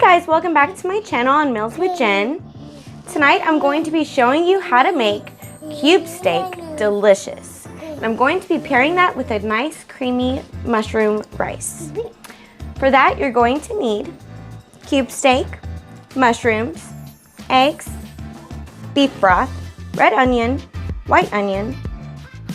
guys, welcome back to my channel on Meals with Jen. Tonight I'm going to be showing you how to make cube steak delicious. And I'm going to be pairing that with a nice creamy mushroom rice. For that you're going to need cube steak, mushrooms, eggs, beef broth, red onion, white onion,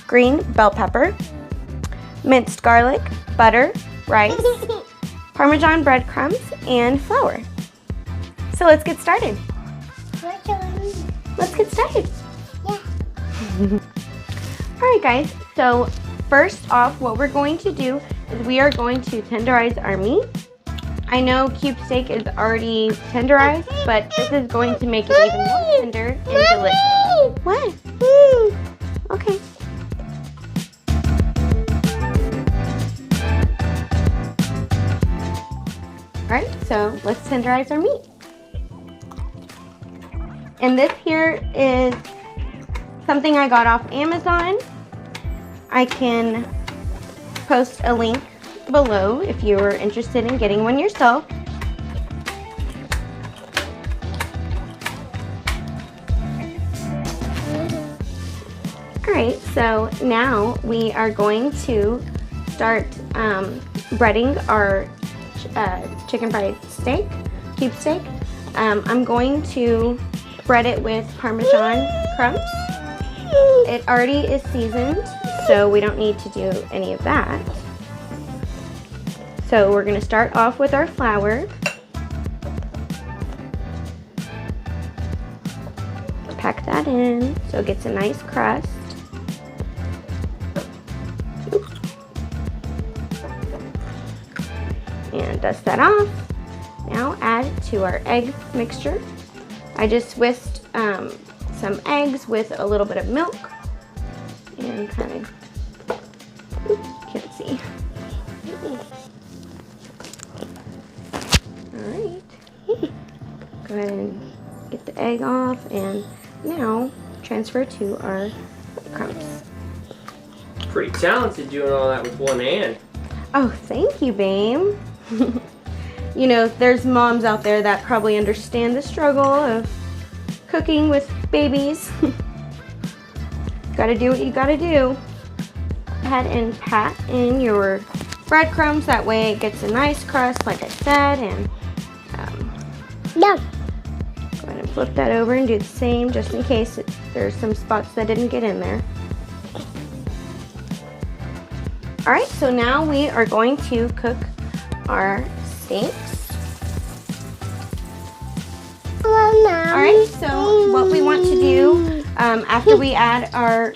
green bell pepper, minced garlic, butter, rice, parmesan breadcrumbs, and flour. So let's get started. Let's get started. Yeah. Alright guys, so first off what we're going to do is we are going to tenderize our meat. I know cube steak is already tenderized, but this is going to make it even more tender and delicious. What? Okay. Alright, so let's tenderize our meat. And this here is something I got off Amazon. I can post a link below if you are interested in getting one yourself. Alright, so now we are going to start breading our chicken fried steak, cube steak. I'm going to bread it with parmesan crumbs. It already is seasoned, so we don't need to do any of that. So we're going to start off with our flour. Pack that in so it gets a nice crust. And dust that off. Now add to our egg mixture. I just whisked some eggs with a little bit of milk and kind of, can't see. Alright, go ahead and get the egg off, and now transfer to our crumbs. Pretty talented doing all that with one hand. Oh, thank you, babe. You know, there's moms out there that probably understand the struggle of cooking with babies. Gotta do what you gotta do. Go ahead and pat in your breadcrumbs, that way it gets a nice crust like I said, and go ahead and flip that over and do the same just in case there's some spots that didn't get in there. Alright, so now we are going to cook our steaks. Alright, so what we want to do after we add our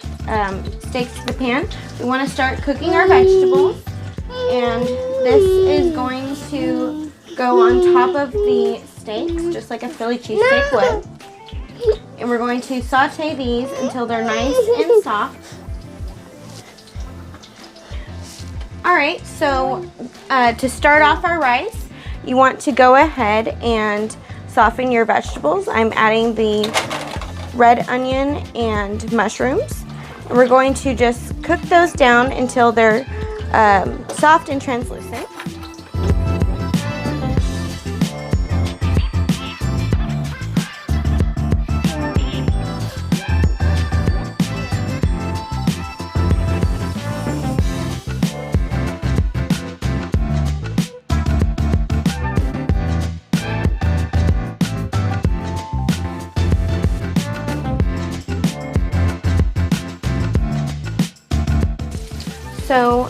steaks to the pan, we want to start cooking our vegetables, and this is going to go on top of the steaks just like a Philly cheesesteak would, and we're going to saute these until they're nice and soft. Alright, so to start off our rice, you want to go ahead and soften your vegetables. I'm adding the red onion and mushrooms. And we're going to just cook those down until they're soft and translucent. So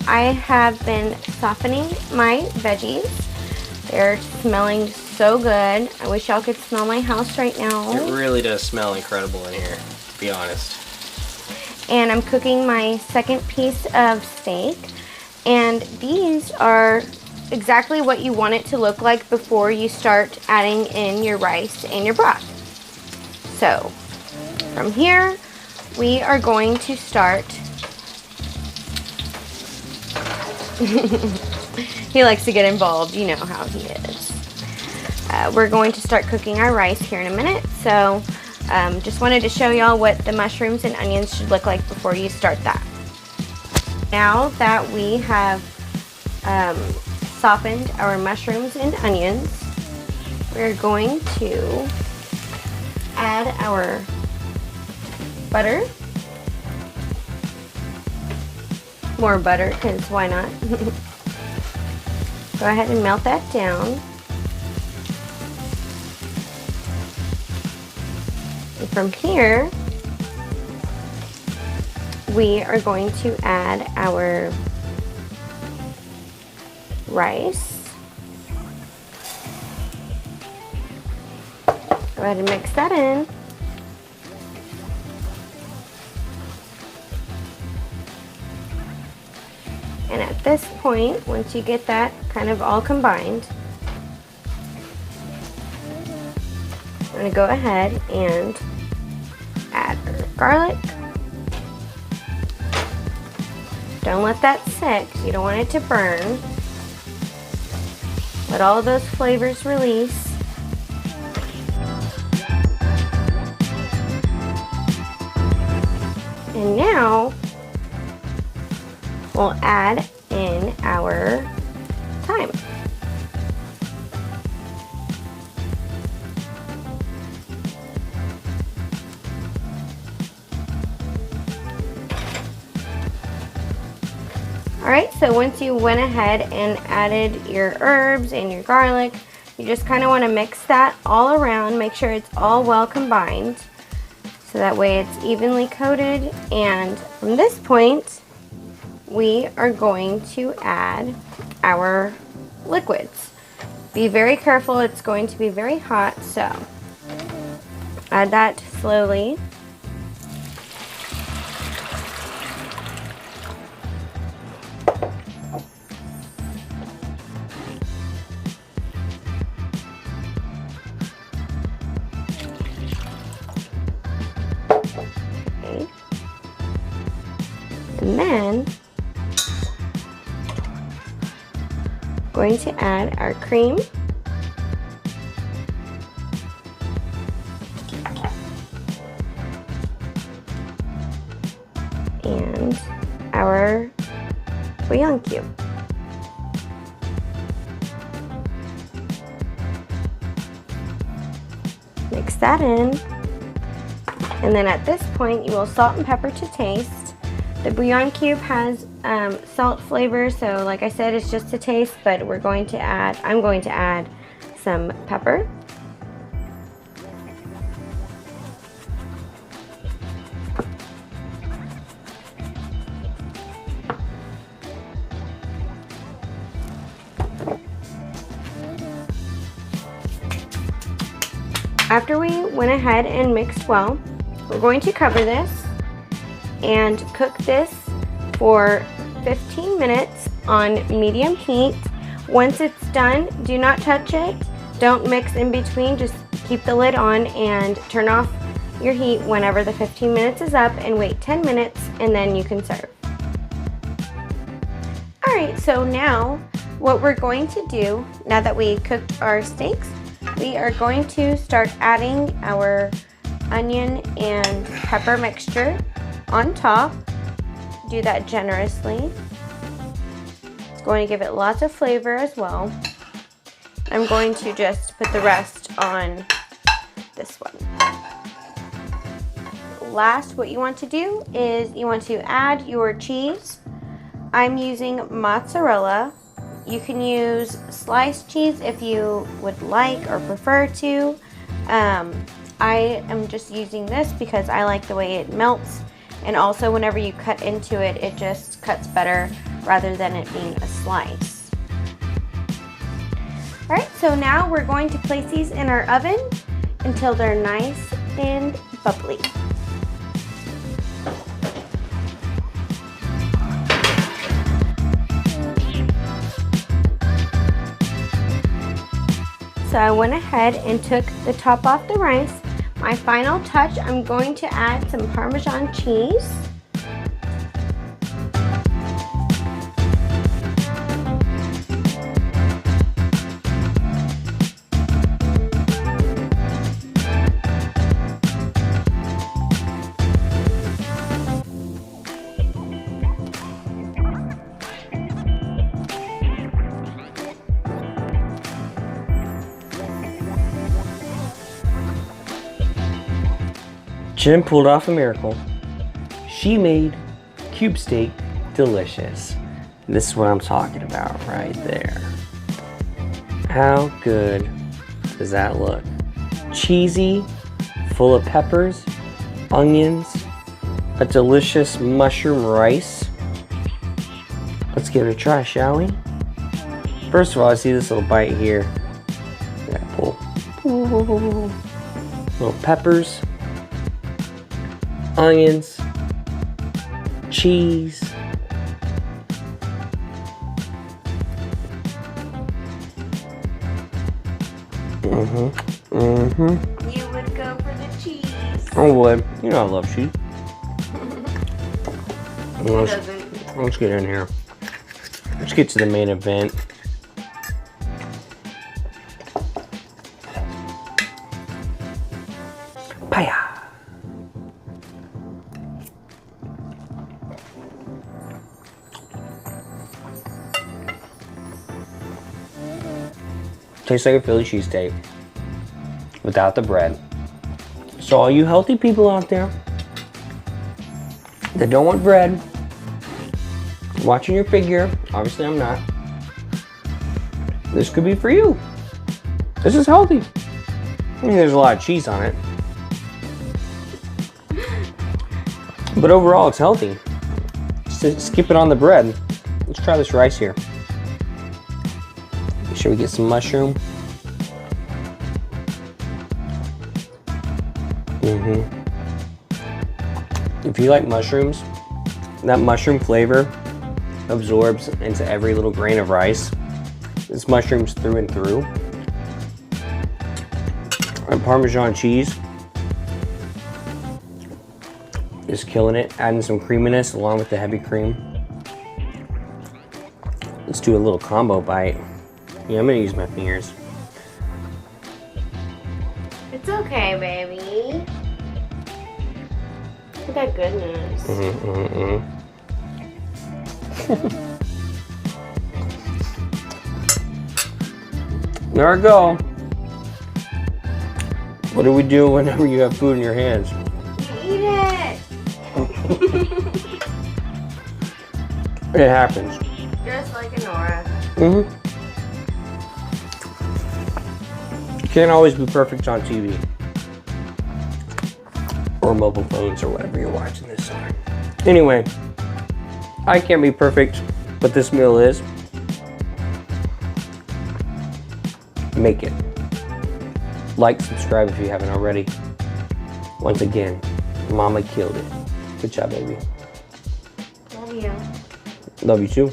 I have been softening my veggies. They're smelling so good. I wish y'all could smell my house right now. It really does smell incredible in here, to be honest. And I'm cooking my second piece of steak. And these are exactly what you want it to look like before you start adding in your rice and your broth. So from here, we are going to start. He likes to get involved, you know how he is. We're going to start cooking our rice here in a minute, so just wanted to show y'all what the mushrooms and onions should look like before you start that. Now that we have softened our mushrooms and onions, we're going to add our butter. More butter, because why not? Go ahead and melt that down. And from here, we are going to add our rice. Go ahead and mix that in. And at this point, once you get that kind of all combined, I'm going to go ahead and add our garlic. Don't let that sit, because you don't want it to burn. Let all of those flavors release. And now, we'll add in our thyme. Alright, so once you went ahead and added your herbs and your garlic, you just kind of want to mix that all around, make sure it's all well combined, so that way it's evenly coated. And from this point, we are going to add our liquids. Be very careful, it's going to be very hot, so add that slowly. Okay. And then going to add our cream. And our bouillon cube. Mix that in. And then at this point, you will salt and pepper to taste. The bouillon cube has salt flavor, so like I said, it's just a taste, but I'm going to add some pepper. After we went ahead and mixed well, we're going to cover this and cook this for 15 minutes on medium heat. Once it's done, do not touch it. Don't mix in between, just keep the lid on and turn off your heat whenever the 15 minutes is up and wait 10 minutes and then you can serve. Alright, so now what we're going to do, now that we cooked our steaks, we are going to start adding our onion and pepper mixture on top. Do that generously. It's going to give it lots of flavor as well. I'm going to just put the rest on this one. Last, what you want to do is you want to add your cheese. I'm using mozzarella. You can use sliced cheese if you would like or prefer to. I am just using this because I like the way it melts, and also whenever you cut into it, it just cuts better rather than it being a slice. Alright, so now we're going to place these in our oven until they're nice and bubbly. So I went ahead and took the top off the rice. My final touch, I'm going to add some Parmesan cheese. Jen pulled off a miracle. She made cube steak delicious. This is what I'm talking about right there. How good does that look? Cheesy, full of peppers, onions, a delicious mushroom rice. Let's give it a try, shall we? First of all, I see this little bite here. Yeah, pull. Little peppers, onions, cheese. You would go for the cheese. I would. You know I love cheese. Who doesn't? Let's get in here. Let's get to the main event. Paya. Tastes like a Philly cheesesteak without the bread. So all you healthy people out there that don't want bread, watching your figure, obviously I'm not, this could be for you. This is healthy. I mean, there's a lot of cheese on it, but overall it's healthy. Skip it on the bread. Let's try this rice here. Make sure we get some mushroom. If you like mushrooms, that mushroom flavor absorbs into every little grain of rice. It's mushrooms through and through. And Parmesan cheese is killing it, adding some creaminess along with the heavy cream. Let's do a little combo bite. Yeah, I'm gonna use my fingers. It's okay, baby. Look at that goodness. There we go. What do we do whenever you have food in your hands? Eat it. It happens. Just like Nora. You can't always be perfect on TV. Or mobile phones or whatever you're watching this on. Anyway, I can't be perfect, but this meal is. Make it. Like, subscribe if you haven't already. Once again, Mama killed it. Good job, baby. Love you. Love you too.